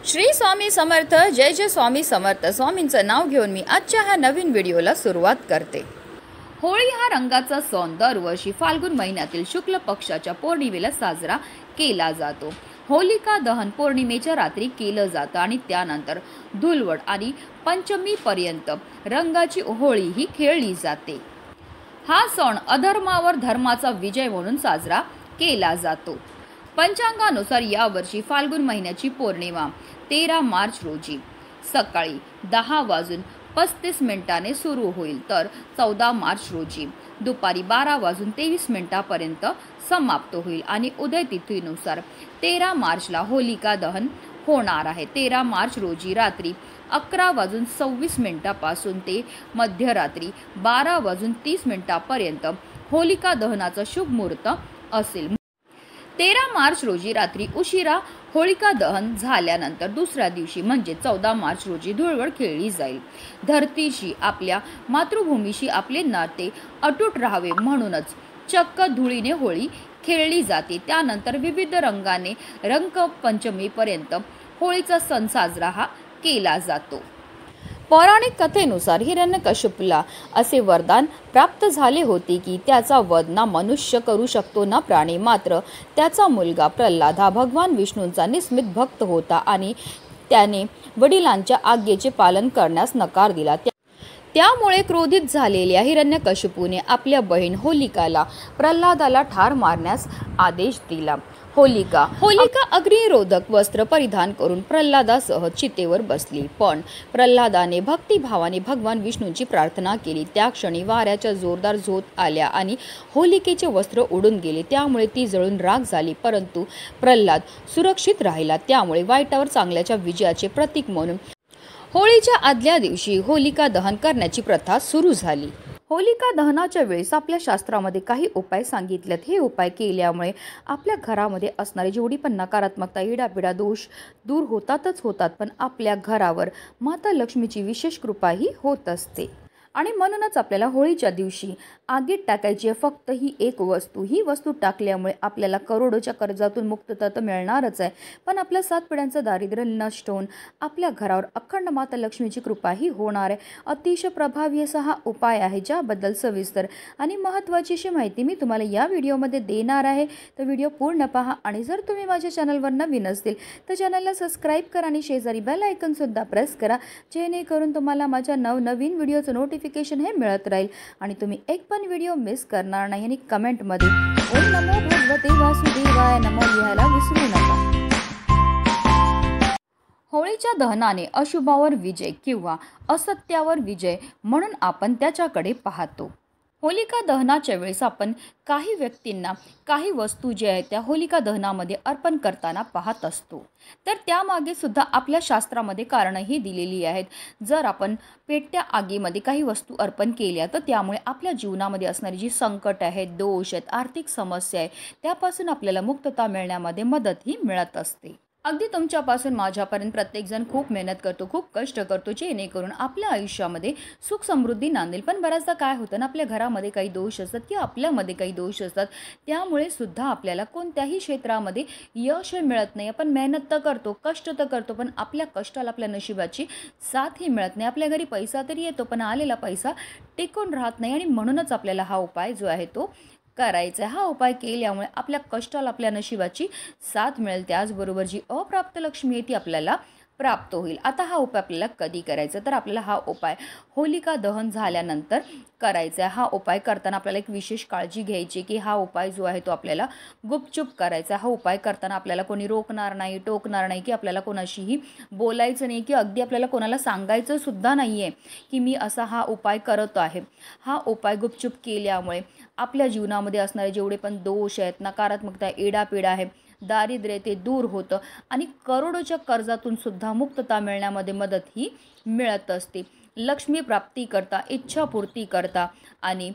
श्री स्वामी समर्थ। जय जय स्वामी समर्थ। स्वामींचं नाव घेऊन मी आजच्या ह्या नवीन व्हिडिओला सुरुवात करते। होळी हा रंगाचा सण दरवर्षी फाल्गुन महिन्यातील शुक्ल पक्षाच्या पौर्णिमेला साजरा केला जातो। होलिका दहन पौर्णिमेच्या रात्री केलं जातं आणि त्यानंतर धुलवड आणि पंचमी पर्यंत रंगाची होळी ही खेळली जाते। हा सण अधर्मावर धर्माचा विजय म्हणून साजरा केला जातो। पंचांगानुसार यावर्षी फाल्गुन महिन्याची पौर्णिमा 13 मार्च रोजी सकाळी 10:35 सुरू होईल, तर 14 मार्च रोजी दुपारी 12:23 समाप्त होईल आणि उदय तिथीनुसार 13 मार्चला होलिका दहन होणार आहे। 13 मार्च रोजी रात्री 11:26 पासून ते मध्यरात्री 12:30 होलिका दहनाचा शुभ मुहूर्त असेल। 13 मार्च रोजी रात्री उशिरा होलिका दहन झाल्यानंतर दुसऱ्या दिवशी म्हणजे 14 मार्च रोजी धुळवड खेळली जाईल। धरतीशी, आपल्या मातृभूमीशी आपले नाते अतूट राहावे म्हणूनच चक्क धुळीने होळी खेळली जाते। त्यानंतर विविध रंगाने रंगपंचमीपर्यंत होळीचा सण साजरा केला जातो। पौराणिक कथेनुसार हिरण्यकश्यपूला असे वरदान प्राप्त झाले होते की त्याचा वध ना मनुष्य करू शकतो ना प्राणी। मात्र त्याचा मुलगा प्रल्हाद हा भगवान विष्णूंचा निस्मित भक्त होता आणि त्याने वडिलांच्या आज्ञेचे पालन करण्यास नकार दिला। त्यामुळे क्रोधित झालेल्या हिरण्यकश्यपूने आपल्या बहीण होलिकाला प्रल्हादाला ठार मारण्यास आदेश दिला। होलिका अग्निरोधक वस्त्र परिधान करून प्रल्हादासह चितेवर बसली, पण प्रल्हादाने भक्तिभावाने भगवान विष्णूंची प्रार्थना केली। त्या क्षणी वाऱ्याच्या जोरदार झोत आल्या आणि होलिकेचे वस्त्र उडून गेले। त्यामुळे ती जळून राख झाली, परंतु प्रल्हाद सुरक्षित राहिला। त्यामुळे वाईटावर चांगल्याच्या विजयाचे प्रतीक म्हणून होळीच्या आदल्या दिवशी होलिका दहन करण्याची प्रथा सुरू झाली। होलिका दहनाच्या वेळेस आपल्या शास्त्रामध्ये काही उपाय सांगितलेत। हे उपाय केल्यामुळे आपल्या घरामध्ये असणारी जेवढी पण नकारात्मकता, इडापिडा, दोष दूर होतात, पण आपल्या घरावर माता लक्ष्मीची विशेष कृपाही होत असते। आणि म्हणूनच आपल्याला होळीच्या दिवशी आगीत टाकायची आहे फक्त ही वस्तू टाकल्यामुळे आपल्याला करोडोच्या कर्जातून मुक्तता तर मिळणारच आहे, पण आपल्या 7 पिढ्यांचं दारिद्र्य नष्ट होऊन आपल्या घरावर अखंड माता लक्ष्मीची कृपाही होणार आहे। अतिशय प्रभावी असा हा उपाय आहे, ज्याबद्दल सविस्तर आणि महत्त्वाची अशी माहिती मी तुम्हाला या व्हिडिओमध्ये देणार आहे। तर व्हिडिओ पूर्ण पहा आणि जर तुम्ही माझ्या चॅनलवर नवीन असतील तर चॅनलला सबस्क्राईब करा आणि शेजारी बेल आयकॉन सुद्धा प्रेस करा, जेणेकरून तुम्हाला माझ्या नवनवीन व्हिडिओचं नोटिफिकेशन हे मिळत राहील आणि तुम्ही एक पण व्हिडिओ मिस करणार नाही। आणि कमेंटमध्ये ओम नमो भगवते वासुदेवाय नमः लिहायला विसरू नका। होळीच्या दहनाने अशुभावर विजय किंवा असत्यावर विजय म्हणून आपण त्याच्याकडे पाहतो। होलिका दहनाच्या वेळेस आपण काही व्यक्तींना काही वस्तू जे आहेत त्या होलिका दहनामध्ये अर्पण करताना पाहत असतो, तर त्यामागे सुद्धा आपल्या शास्त्रामध्ये कारणंही दिलेली आहेत। जर आपण पेटत्या आगीमध्ये काही वस्तू अर्पण केल्या तर त्यामुळे आपल्या जीवनामध्ये असणारी जी संकट आहेत, दोष आहेत, आर्थिक समस्या आहे, त्यापासून आपल्याला मुक्तता मिळण्यामध्ये मदतही मिळत असते। अगदी तुमच्यापासून माझ्यापर्यंत प्रत्येकजण खूप मेहनत करतो, खूप कष्ट करतो, जेणेकरून आपल्या आयुष्यामध्ये सुख समृद्धी नांदेल। पण बऱ्याचदा काय होतं ना, आपल्या घरामध्ये काही दोष असतात किंवा आपल्यामध्ये काही दोष असतात, त्यामुळे सुद्धा आपल्याला कोणत्याही क्षेत्रामध्ये यश मिळत नाही। आपण मेहनत तर करतो, कष्ट तर करतो, पण आपल्या कष्टाला आपल्या नशिबाची साथही मिळत नाही। आपल्या घरी पैसा तरी येतो, पण आलेला पैसा टिकून राहत नाही आणि म्हणूनच आपल्याला हा उपाय जो आहे तो करायचा। हा उपाय केल्यामुळे आपल्या कष्टाला आपल्या नशिबाची साथ मिळेल, त्याचबरोबर जी अप्राप्त लक्ष्मी आहे ती आपल्याला प्राप्त होईल। आता हा उपाय आपल्याला कधी करायचा, तर आपल्याला हा उपाय होलिका दहन झाल्यानंतर करायचा। हा उपाय करताना आपल्याला एक विशेष काळजी घ्यायची की हा उपाय जो आहे तो आपल्याला गुपचूप करायचा। हा उपाय करताना आपल्याला कोणी रोखणार नाही, टोकणार नाही, की आपल्याला कोणाशीही बोलायचं नाही, की अगदी आपल्याला कोणाला सांगायचं सुद्धा नाही आहे की मी असा हा उपाय करत आहे। हा उपाय गुपचूप केल्यामुळे आपल्या जीवनामध्ये असणारे जेवढे पण दोष आहेत, नकारात्मकता, इडापिडा आहे, दारिद्र्य ते दूर होतं आणि करोडोच्या कर्जातून सुद्धा मुक्तता मिळण्यामध्ये मदत ही मिळत असते। लक्ष्मी प्राप्ती करता, इच्छापूर्ती करता आणि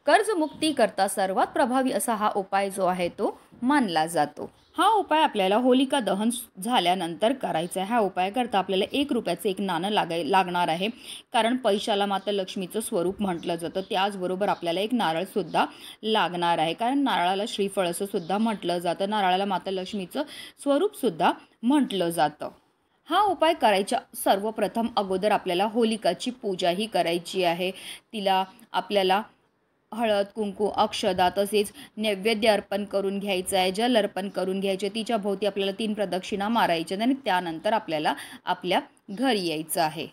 कर्जमुक्ती करता सर्वात प्रभावी असा हा उपाय जो आहे तो मानला जातो। हा उपाय आपल्याला होलिका दहन झाल्यानंतर करायचा आहे। हा उपाय करता आपल्याला 1 रुपयाचं एक नाणं लागणार आहे, कारण पैशाला माता लक्ष्मीचं स्वरूप म्हटलं जातं। त्याचबरोबर आपल्याला एक नारळसुद्धा लागणार आहे, कारण नारळाला श्रीफळ असं सुद्धा म्हटलं जातं। नारळाला माता लक्ष्मीचं स्वरूपसुद्धा म्हटलं जातं। हा उपाय करायच्या सर्वप्रथम अगोदर आपल्याला होलिकाची पूजाही करायची आहे. तिला आपल्याला हळद, कुंकू, अक्षदा तसेच नैवेद्य अर्पण करून घ्यायचं आहे, जल अर्पण करून घ्यायचे. तिच्या भोवती आपल्याला 3 प्रदक्षिणा मारायच्या आणि त्यानंतर आपल्याला आपल्या घरी यायचं आहे.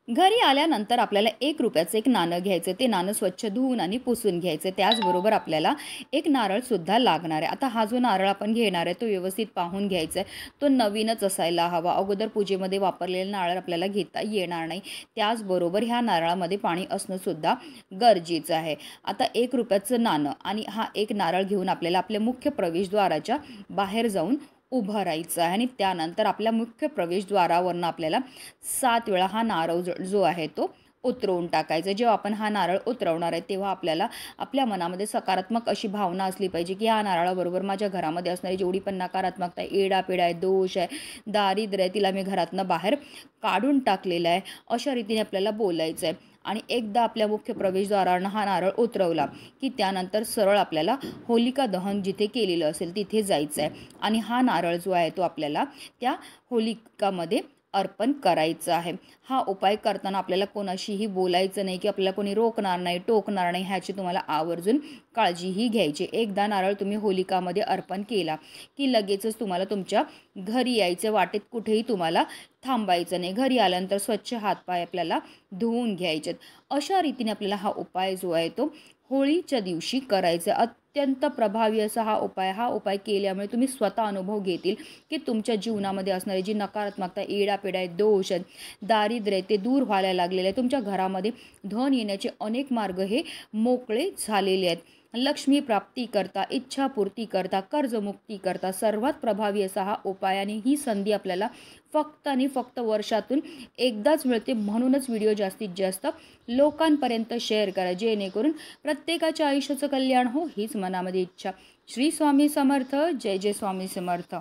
घरी आल्यानंतर आपल्याला ₹1 एक नाणं घ्यायचं. ते नाणं स्वच्छ धुवून आणि पुसून घ्यायचं. त्याचबरोबर आपल्याला एक नारळसुद्धा लागणार आहे. आता हा जो नारळ आपण घेणार आहे तो व्यवस्थित पाहून घ्यायचा आहे. तो नवीनच असायला हवा. अगोदर पूजेमध्ये वापरलेलं नारळ आपल्याला घेता येणार नाही. त्याचबरोबर ह्या नारळामध्ये पाणी असणंसुद्धा गरजेचं आहे. आता ₹1 नाणं आणि हा एक नारळ घेऊन आपल्याला आपल्या मुख्य प्रवेशद्वाराच्या बाहेर जाऊन उभं राहायचं आहे आणि त्यानंतर आपल्या मुख्य प्रवेशद्वारावरनं आपल्याला 7 वेळा हा नारळ जो आहे तो उतरवून टाकायचा. जेव्हा आपण हा नारळ उतरवणार आहे तेव्हा आपल्याला आपल्या मनामध्ये सकारात्मक अशी भावना असली पाहिजे की ह्या नारळाबरोबर माझ्या घरामध्ये असणारी जेवढी पण नकारात्मकता आहे, एडापिडा आहे, दोष आहे, दारिद्र्य आहे, तिला मी घरातनं बाहेर काढून टाकलेलं आहे, अशा रीतीने आपल्याला बोलायचं आहे. आणि एकदा आपल्या मुख्य प्रवेशद्वारानं हा नारळ उतरवला की त्यानंतर सरळ आपल्याला होलिका दहन जिथे केलेलं असेल तिथे जायचं आहे आणि हा नारळ जो आहे तो आपल्याला त्या होलिकामध्ये अर्पण करायचं आहे. हा उपाय करताना आपल्याला कोणाशीही बोलायचं नाही की आपल्याला कोणी रोखणार नाही, टोकणार नाही, ह्याची तुम्हाला आवर्जून काळजीही घ्यायची. एकदा नारळ तुम्ही होलिकामध्ये अर्पण केला की लगेचच तुम्हाला तुमच्या घरी यायचं. वाटेत कुठेही तुम्हाला थांबायचं नाही. घरी आल्यानंतर स्वच्छ हातपाय आपल्याला धुवून घ्यायचेत. अशा रीतीने आपल्याला हा उपाय जो आहे तो होळीच्या दिवशी करायचा. अत्यंत प्रभावी असा हा उपाय केल्यामुळे तुम्ही स्वतः अनुभव घेतील की तुमच्या जीवनामध्ये असणारी जी नकारात्मकता, एडापिडा आहे, दोष आहेत, दारिद्र्य आहे, ते दूर व्हायला लागलेलं आहे. तुमच्या घरामध्ये धन येण्याचे अनेक मार्ग हे मोकळे झालेले आहेत. लक्ष्मी प्राप्ती करता, इच्छापूर्ती करता, कर्जमुक्ती करता सर्वात प्रभावी असा हा उपाय आणि ही संधी आपल्याला फक्त आणि फक्त वर्षातून एकदाच मिळते. म्हणूनच व्हिडिओ जास्तीत जास्त लोकांपर्यंत शेअर करा जेणेकरून प्रत्येकाच्या आयुष्याचं कल्याण हो हीच मनामध्ये इच्छा. श्री स्वामी समर्थ. जय जय स्वामी समर्थ.